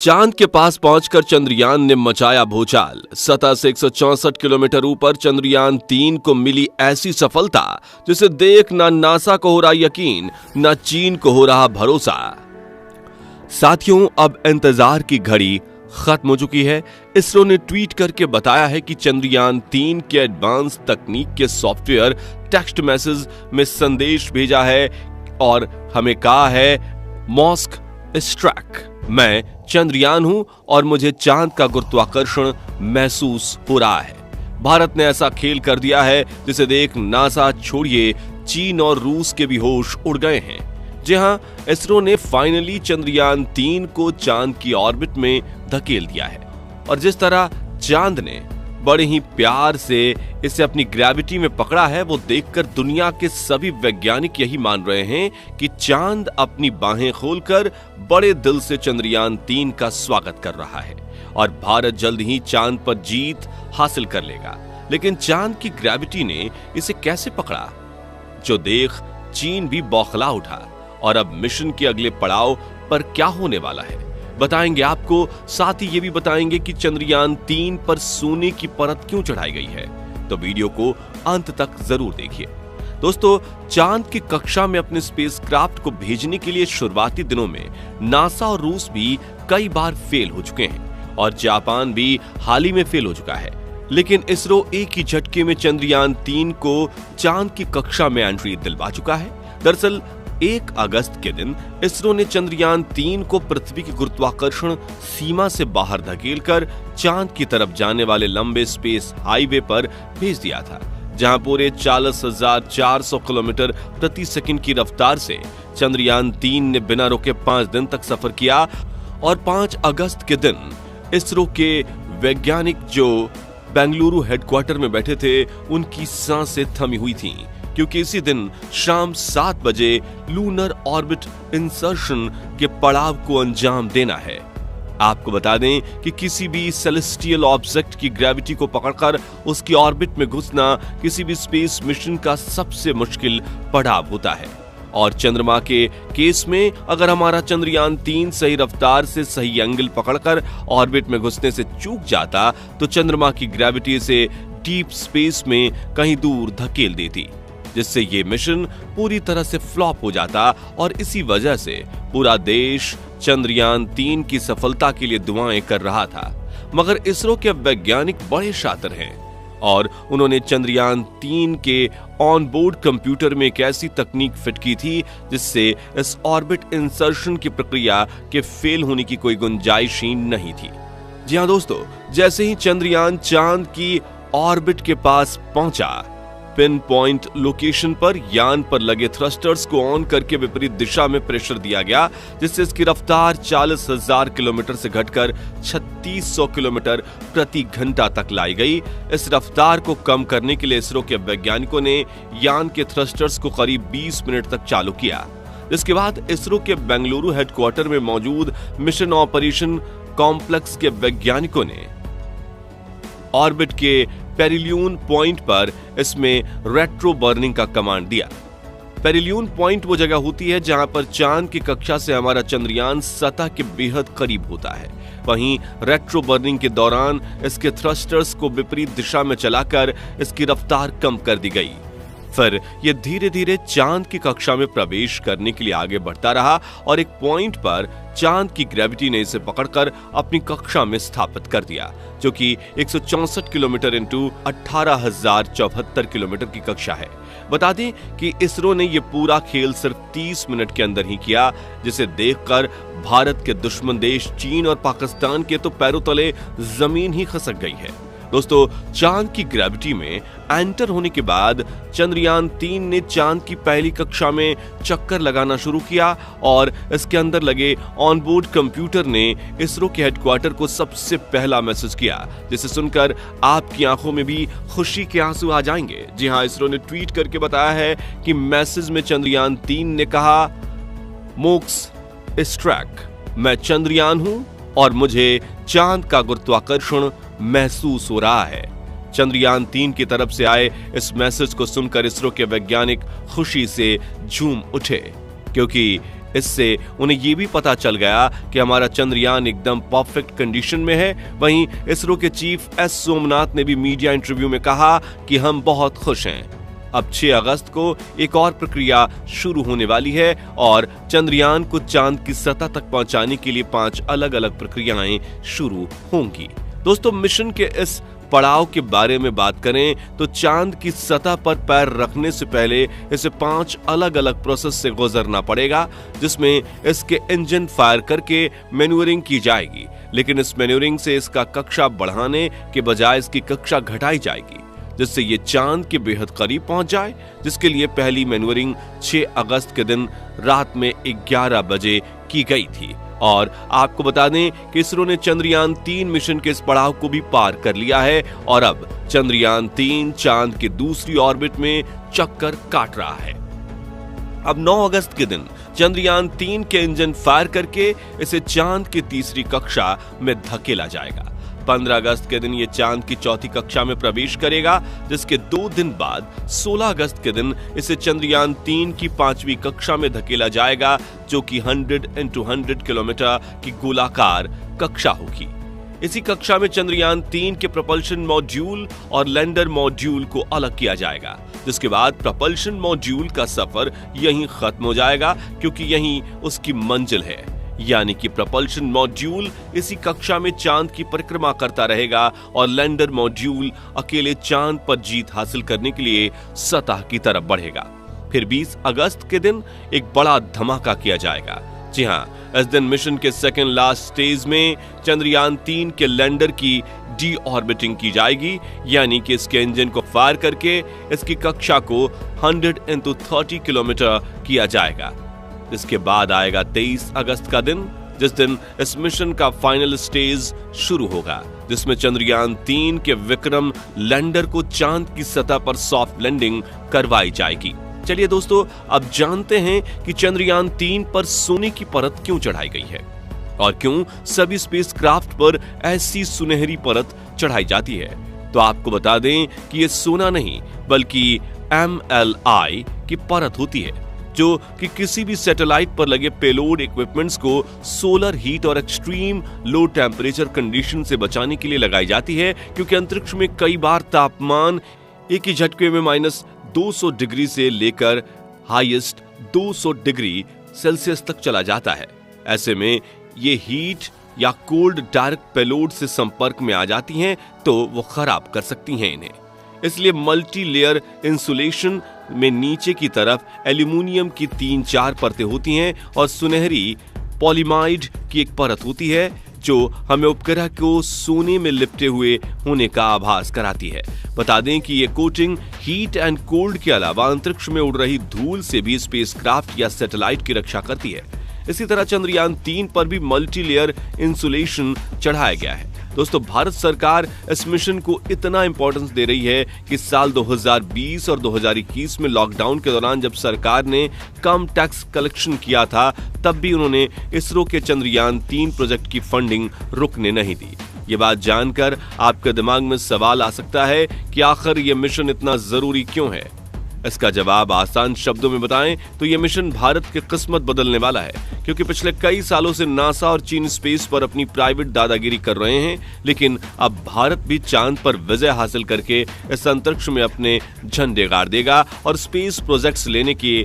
चांद के पास पहुंचकर चंद्रयान ने मचाया भूचाल। सतह से 164 किलोमीटर ऊपर चंद्रयान 3 को मिली ऐसी सफलता जिसे देख ना नासा को हो रहा यकीन, ना चीन को हो रहा भरोसा। साथियों, अब इंतजार की घड़ी खत्म हो चुकी है। इसरो ने ट्वीट करके बताया है कि चंद्रयान 3 के एडवांस तकनीक के सॉफ्टवेयर टेक्स्ट मैसेज में संदेश भेजा है और हमें कहा है, मॉस्क स्ट्रैक, मैं चंद्रयान हूं और मुझे चांद का गुरुत्वाकर्षण महसूस हो रहा है। भारत ने ऐसा खेल कर दिया है जिसे देख नासा छोड़िए चीन और रूस के भी होश उड़ गए हैं। जी हां, इसरो ने फाइनली चंद्रयान 3 को चांद की ऑर्बिट में धकेल दिया है और जिस तरह चांद ने बड़े ही प्यार से इसे अपनी ग्रेविटी में पकड़ा है, वो देखकर दुनिया के सभी वैज्ञानिक यही मान रहे हैं कि चांद अपनी बाहें खोलकर बड़े दिल से चंद्रयान 3 का स्वागत कर रहा है और भारत जल्द ही चांद पर जीत हासिल कर लेगा। लेकिन चांद की ग्रेविटी ने इसे कैसे पकड़ा, जो देख चीन भी बौखला उठा। और अब मिशन के अगले पड़ाव पर क्या होने वाला है बताएंगे आपको। साथ ही ये भी बताएंगे कि चंद्रयान 3 पर सोने की परत क्यों चढ़ाई गई है, तो वीडियो को अंत तक जरूर देखिए। दोस्तों, चांद की कक्षा में अपने स्पेसक्राफ्ट को भेजने के लिए शुरुआती दिनों में नासा और रूस भी कई बार फेल हो चुके हैं और जापान भी हाल ही में फेल हो चुका है। लेकिन इसरो एक ही झटके में चंद्रयान 3 को चांद की कक्षा में एंट्री दिलवा चुका है। दरअसल 1 अगस्त के दिन इसरो ने चंद्रयान 3 को पृथ्वी की गुरुत्वाकर्षण सीमा से बाहर धकेलकर चांद की तरफ जाने वाले लंबे स्पेस हाईवे पर भेज दिया था, जहां पूरे 40,400 किलोमीटर प्रति सेकंड की रफ्तार से चंद्रयान 3 ने बिना रुके 5 दिन तक सफर किया। और 5 अगस्त के दिन इसरो के वैज्ञानिक जो बेंगलुरु हेडक्वार्टर में बैठे थे, उनकी सांसें थमी हुई थीं, क्योंकि इसी दिन शाम 7 बजे लूनर ऑर्बिट इंसर्शन के पड़ाव को अंजाम देना है। आपको बता दें कि किसी भी सेलेस्टियल ऑब्जेक्ट की ग्रेविटी को पकड़कर उसकी ऑर्बिट में घुसना किसी भी स्पेस मिशन का सबसे मुश्किल पड़ाव होता है। और चंद्रमा के केस में अगर हमारा चंद्रयान 3 सही रफ्तार से सही एंगल पकड़कर ऑर्बिट में घुसने से चूक जाता तो चंद्रमा की ग्रेविटी से डीप स्पेस में कहीं दूर धकेल देती, जिससे ये मिशन पूरी तरह से फ्लॉप हो जाता। और इसी वजह से पूरा देश चंद्रयान 3 की सफलता के लिए दुआएं कर रहा था। मगर इसरो के वैज्ञानिक बड़े शातिर हैं और उन्होंने चंद्रयान 3 के ऑन बोर्ड कंप्यूटर में एक ऐसी तकनीक फिट की थी जिससे इस ऑर्बिट इंसर्शन की प्रक्रिया के फेल होने की कोई गुंजाइश ही नहीं थी। जी हां दोस्तों, जैसे ही चंद्रयान चांद की ऑर्बिट के पास पहुंचा, पिन पॉइंट लोकेशन पर यान पर लगे थ्रस्टर्स को ऑन करके विपरीत दिशा में प्रेशर दिया गया, जिससे इसकी रफ्तार 40,000 किलोमीटर से घटकर 3600 किलोमीटर प्रति घंटा तक लाई गई। इस रफ्तार को कम करने के लिए इसरो के वैज्ञानिकों ने यान के थ्रस्टर्स को करीब 20 मिनट तक चालू किया। इसके बाद इसरो के बेंगलुरु हेडक्वार्टर में मौजूद मिशन ऑपरेशन कॉम्प्लेक्स के वैज्ञानिकों ने ऑर्बिट के पेरिलियन पॉइंट पर इसमें रेट्रो बर्निंग का कमांड दिया। पेरिलियन पॉइंट वो जगह होती है जहां पर चांद की कक्षा से हमारा चंद्रयान सतह के बेहद करीब होता है। वहीं रेट्रो बर्निंग के दौरान इसके थ्रस्टर्स को विपरीत दिशा में चलाकर इसकी रफ्तार कम कर दी गई। फिर यह धीरे धीरे चांद की कक्षा में प्रवेश करने के लिए आगे बढ़ता रहा और एक पॉइंट पर चांद की ग्रेविटी ने इसे पकड़कर अपनी कक्षा में स्थापित कर दिया, जो कि 164 किलोमीटर इंटू 18,074 किलोमीटर की कक्षा है। बता दें कि इसरो ने यह पूरा खेल सिर्फ 30 मिनट के अंदर ही किया, जिसे देखकर भारत के दुश्मन देश चीन और पाकिस्तान के तो पैरों तले जमीन ही खसक गई है। दोस्तों, चांद की ग्रेविटी में एंटर होने के बाद चंद्रयान 3 ने चांद की पहली कक्षा में चक्कर लगाना शुरू किया और इसके अंदर लगे ऑनबोर्ड कंप्यूटर ने इसरो के हेडक्वार्टर को सबसे पहला मैसेज किया, जिसे सुनकर आपकी आंखों में भी खुशी के आंसू आ जाएंगे। जी हां, इसरो ने ट्वीट करके बताया है कि मैसेज में चंद्रयान 3 ने कहा, मॉस्क स्ट्रैक, मैं चंद्रयान हूं और मुझे चांद का गुरुत्वाकर्षण महसूस हो रहा है। चंद्रयान 3 की तरफ से आए इस मैसेज को सुनकर इसरो के वैज्ञानिक खुशी से झूम उठे, क्योंकि इससे उन्हें ये भी पता चल गया कि हमारा चंद्रयान एकदम परफेक्ट कंडीशन में है। वहीं इसरो के चीफ एस सोमनाथ ने भी मीडिया इंटरव्यू में कहा कि हम बहुत खुश हैं। अब 6 अगस्त को एक और प्रक्रिया शुरू होने वाली है और चंद्रयान को चांद की सतह तक पहुंचाने के लिए 5 अलग अलग प्रक्रियाएं शुरू होंगी। दोस्तों, मिशन के इस पड़ाव के बारे में बात करें तो चांद की सतह पर पैर रखने से पहले इसे 5 अलग अलग प्रोसेस से गुजरना पड़ेगा, जिसमें इसके इंजन फायर करके मैन्यूवरिंग की जाएगी। लेकिन इस मैन्यूवरिंग से इसका कक्षा बढ़ाने के बजाय इसकी कक्षा घटाई जाएगी, जिससे ये चांद के बेहद करीब पहुंच जाए, जिसके लिए पहली मैन्यूवरिंग 6 अगस्त के दिन रात में 11 बजे की गई थी। और आपको बता दें कि इसरो ने चंद्रयान 3 मिशन के इस पड़ाव को भी पार कर लिया है और अब चंद्रयान 3 चांद के दूसरी ऑर्बिट में चक्कर काट रहा है। अब 9 अगस्त के दिन चंद्रयान 3 के इंजन फायर करके इसे चांद की तीसरी कक्षा में धकेला जाएगा। 15 अगस्त के दिन ये चांद की चौथी कक्षा में प्रवेश करेगा, जिसके 2 दिन बाद 16 अगस्त के दिन इसे चंद्रयान 3 की 5वीं कक्षा में धकेला जाएगा, जो कि 100 × 100 किलोमीटर की गोलाकार कक्षा होगी। इसी कक्षा में चंद्रयान 3 के propulsion मॉड्यूल और लैंडर मॉड्यूल को अलग किया जाएगा, जिसके बाद propulsion मॉड्यूल का सफर यहीं खत्म हो जाएगा, क्योंकि यहीं उसकी मंजिल है। यानी कि propulsion मॉड्यूल इसी कक्षा में चांद की परिक्रमा करता रहेगा और लैंडर मॉड्यूल अकेले चांद पर जीत हासिल करने के लिए सतह की तरफ बढ़ेगा। फिर 20 अगस्त के दिन एक बड़ा धमाका किया जाएगा। जी हां, इस दिन मिशन के सेकेंड लास्ट स्टेज में चंद्रयान 3 के लैंडर की डी ऑर्बिटिंग की जाएगी, यानी कि इसके इंजन को फायर करके इसकी कक्षा को 100 × 30 किलोमीटर किया जाएगा। इसके बाद आएगा 23 अगस्त का दिन, जिस दिन इस मिशन का फाइनल स्टेज शुरू होगा, जिसमें चंद्रयान 3 के विक्रम लैंडर को चांद की सतह पर सॉफ्ट लैंडिंग करवाई जाएगी। चलिए दोस्तों, अब जानते हैं कि चंद्रयान 3 पर सोने की परत क्यों चढ़ाई गई है और क्यों सभी स्पेसक्राफ्ट पर ऐसी सुनहरी परत चढ़ाई जाती है। तो आपको बता दें कि ये सोना नहीं बल्कि MLI की परत होती है, जो कि किसी भी सैटेलाइट पर लगे पेलोड इक्विपमेंट्स को सोलर हीट और एक्सट्रीम लो टेम्परेचर कंडीशन से बचाने के लिए लगाई जाती है, क्योंकि अंतरिक्ष में कई बार तापमान एक ही झटके में -200 डिग्री से लेकर हाईएस्ट 200 डिग्री सेल्सियस तक चला जाता है। ऐसे में ये हीट या कोल्ड डायरेक्ट पेलोड से संपर्क में आ जाती हैं तो वो खराब कर सकती हैं इन्हें। इसलिए मल्टी लेयर इंसुलेशन में नीचे की तरफ एल्यूमिनियम की 3-4 परतें होती हैं और सुनहरी पॉलीमाइड की एक परत होती है, जो हमें उपग्रह को सोने में लिपटे हुए होने का आभास कराती है। बता दें कि ये कोटिंग हीट एंड कोल्ड के अलावा अंतरिक्ष में उड़ रही धूल से भी स्पेसक्राफ्ट या सैटेलाइट की रक्षा करती है। इसी तरह चंद्रयान 3 पर भी मल्टी लेयर इंसुलेशन चढ़ाया गया है। दोस्तों, भारत सरकार इस मिशन को इतना इंपॉर्टेंस दे रही है कि साल 2020 और 2021 में लॉकडाउन के दौरान जब सरकार ने कम टैक्स कलेक्शन किया था, तब भी उन्होंने इसरो के चंद्रयान 3 प्रोजेक्ट की फंडिंग रुकने नहीं दी। ये बात जानकर आपके दिमाग में सवाल आ सकता है कि आखिर ये मिशन इतना जरूरी क्यों है। इसका जवाब आसान शब्दों में बताएं तो यह मिशन भारत की किस्मत बदलने वाला है, क्योंकि पिछले कई सालों से नासा और चीन स्पेस पर अपनी प्राइवेट दादागिरी कर रहे हैं, लेकिन अब भारत भी चांद पर विजय हासिल करके इस अंतरिक्ष में अपने झंडे गाड़ देगा और स्पेस प्रोजेक्ट्स लेने की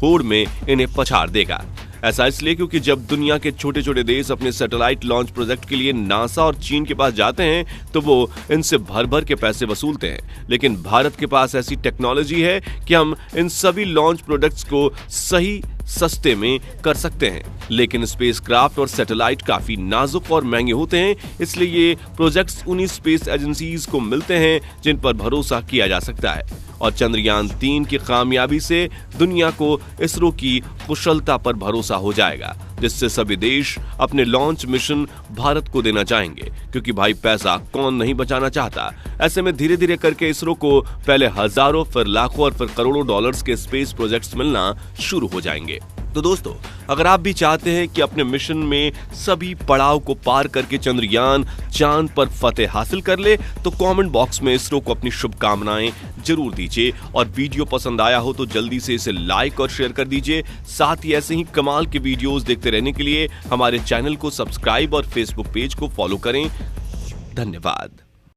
होड़ में इन्हें पछाड़ देगा। ऐसा इसलिए क्योंकि जब दुनिया के छोटे छोटे देश अपने सैटेलाइट लॉन्च प्रोजेक्ट के लिए नासा और चीन के पास जाते हैं तो वो इनसे भर भर के पैसे वसूलते हैं, लेकिन भारत के पास ऐसी टेक्नोलॉजी है कि हम इन सभी लॉन्च प्रोडक्ट्स को सही सस्ते में कर सकते हैं। लेकिन स्पेसक्राफ्ट और सैटेलाइट काफी नाजुक और महंगे होते हैं, इसलिए ये प्रोजेक्ट्स उन्हीं स्पेस एजेंसीज को मिलते हैं जिन पर भरोसा किया जा सकता है। और चंद्रयान 3 की कामयाबी से दुनिया को इसरो की कुशलता पर भरोसा हो जाएगा, जिससे सभी देश अपने लॉन्च मिशन भारत को देना चाहेंगे, क्योंकि भाई पैसा कौन नहीं बचाना चाहता। ऐसे में धीरे धीरे करके इसरो को पहले हजारों, फिर लाखों और फिर करोड़ों डॉलर्स के स्पेस प्रोजेक्ट्स मिलना शुरू हो जाएंगे। तो दोस्तों, अगर आप भी चाहते हैं कि अपने मिशन में सभी पड़ाव को पार करके चंद्रयान चांद पर फतेह हासिल कर ले, तो कमेंट बॉक्स में इसरो को अपनी शुभकामनाएं जरूर दीजिए। और वीडियो पसंद आया हो तो जल्दी से इसे लाइक और शेयर कर दीजिए। साथ ही ऐसे ही कमाल के वीडियोस देखते रहने के लिए हमारे चैनल को सब्सक्राइब और फेसबुक पेज को फॉलो करें। धन्यवाद।